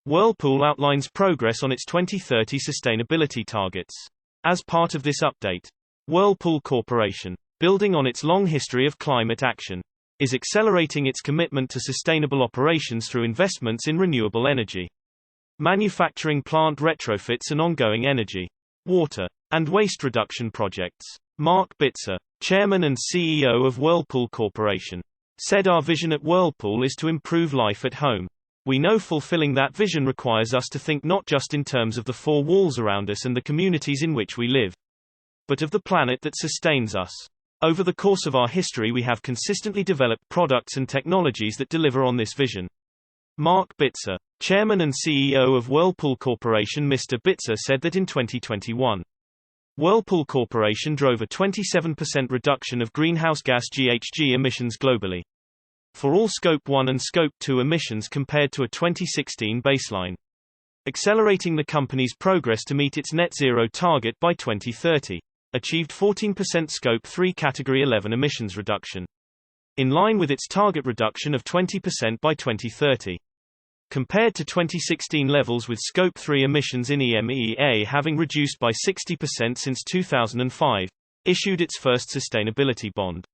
Whirlpool outlines progress on its 2030 sustainability targets. As part of this update, Whirlpool Corporation, building on its long history of climate action, is accelerating its commitment to sustainable operations through investments in renewable energy, manufacturing plant retrofits and ongoing energy, water, and waste reduction projects. Mark Bitzer, Chairman and CEO of Whirlpool Corporation, said, "Our vision at Whirlpool is to improve life at home. We know fulfilling that vision requires us to think not just in terms of the four walls around us and the communities in which we live, but of the planet that sustains us. Over the course of our history, we have consistently developed products and technologies that deliver on this vision." Mark Bitzer, Chairman and CEO of Whirlpool Corporation. Mr. Bitzer said that in 2021, Whirlpool Corporation drove a 27% reduction of greenhouse gas (GHG) emissions globally, for all Scope 1 and Scope 2 emissions compared to a 2016 baseline, accelerating the company's progress to meet its net zero target by 2030, achieved 14% Scope 3 Category 11 emissions reduction, in line with its target reduction of 20% by 2030. Compared to 2016 levels, with Scope 3 emissions in EMEA having reduced by 60% since 2005, issued its first sustainability bond,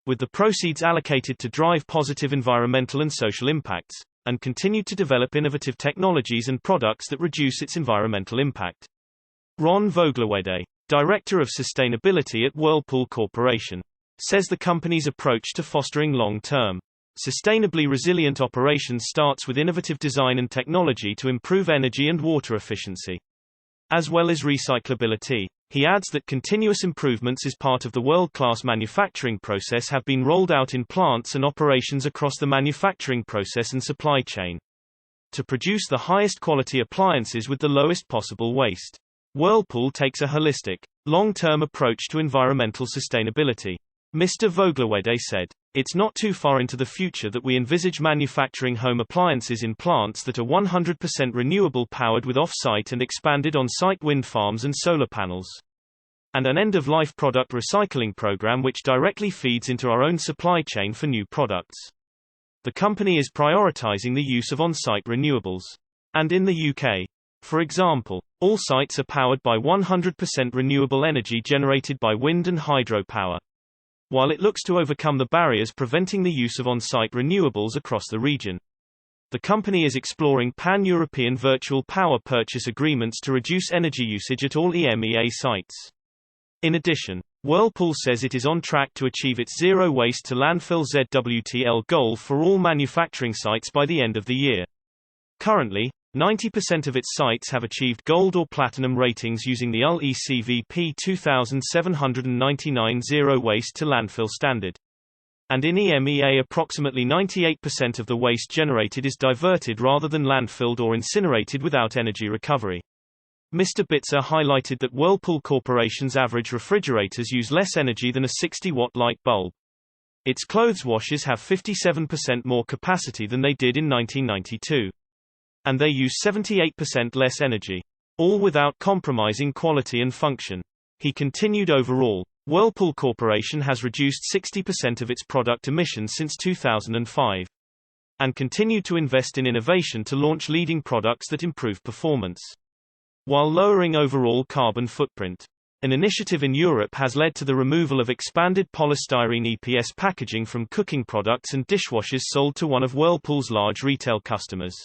with the proceeds allocated to drive positive environmental and social impacts, and continued to develop innovative technologies and products that reduce its environmental impact. Ron Voglerwede, Director of Sustainability at Whirlpool Corporation, says the company's approach to fostering long-term, sustainably resilient operations starts with innovative design and technology to improve energy and water efficiency, as well as recyclability. He adds that continuous improvements as part of the world-class manufacturing process have been rolled out in plants and operations across the manufacturing process and supply chain, to produce the highest quality appliances with the lowest possible waste. Whirlpool takes a holistic, long-term approach to environmental sustainability. Mr. Voglerwede said, "It's not too far into the future that we envisage manufacturing home appliances in plants that are 100% renewable, powered with off-site and expanded on-site wind farms and solar panels, and an end-of-life product recycling program which directly feeds into our own supply chain for new products." The company is prioritizing the use of on-site renewables. And in the UK, for example, all sites are powered by 100% renewable energy generated by wind and hydro power, while it looks to overcome the barriers preventing the use of on-site renewables across the region. The company is exploring pan-European virtual power purchase agreements to reduce energy usage at all EMEA sites. In addition, Whirlpool says it is on track to achieve its zero waste to landfill ZWTL goal for all manufacturing sites by the end of the year. Currently, 90% of its sites have achieved gold or platinum ratings using the UL-ECVP 2799 zero waste to landfill standard. And in EMEA, approximately 98% of the waste generated is diverted rather than landfilled or incinerated without energy recovery. Mr. Bitzer highlighted that Whirlpool Corporation's average refrigerators use less energy than a 60-watt light bulb. Its clothes washers have 57% more capacity than they did in 1992. And they use 78% less energy, all without compromising quality and function. He continued, overall, Whirlpool Corporation has reduced 60% of its product emissions since 2005, and continued to invest in innovation to launch leading products that improve performance, while lowering overall carbon footprint. An initiative in Europe has led to the removal of expanded polystyrene EPS packaging from cooking products and dishwashers sold to one of Whirlpool's large retail customers.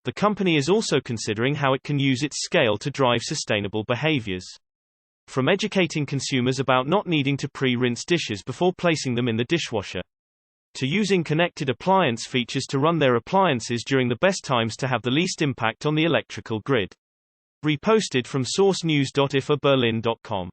The company is also considering how it can use its scale to drive sustainable behaviors, from educating consumers about not needing to pre-rinse dishes before placing them in the dishwasher, to using connected appliance features to run their appliances during the best times to have the least impact on the electrical grid. Reposted from sourcenews.ifaberlin.com.